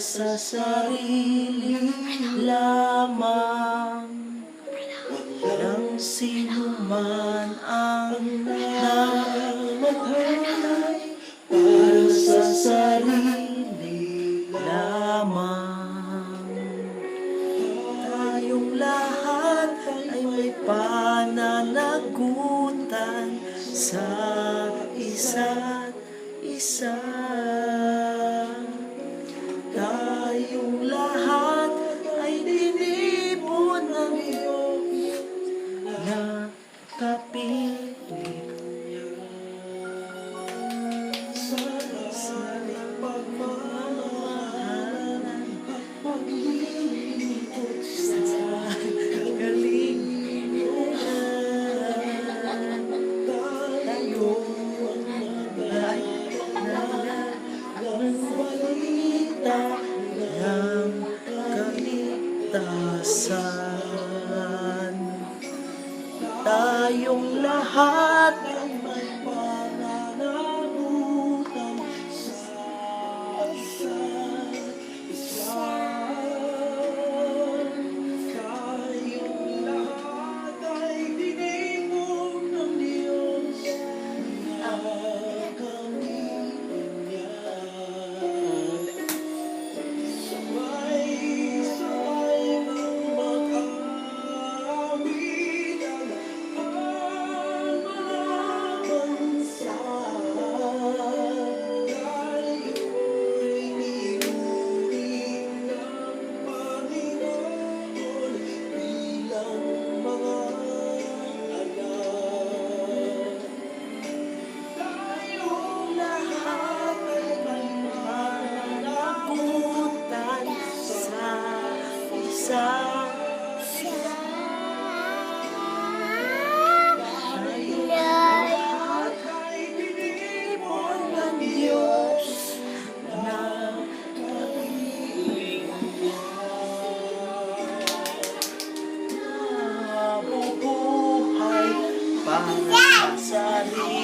sa sarili lamang. Walang sino man ang namamatay para sa sarili lamang. Tayong lahat ay may pananagutan sa isa't isa. Tayong lahat ay dinipon ng Diyos na kapiling sa pagmamahalan, paglilingkod sa kaligtasan. Tayong ay ng balita ng kaligtasan. Tayong lahat ay may pananagutan sa isa't isa. Tayong lahat ay dinipon ng Diyos na kamingin niya. Sabay-sabay ng mag-awit ang bansa. Tayo'y iniuwi ng Panginoon bilang mga anak. Tayong lahat ay may pananagutan sa isa't isa. Tayong lahat ay dinipon ng Diyos na kapiling nabubuhay para sa sarili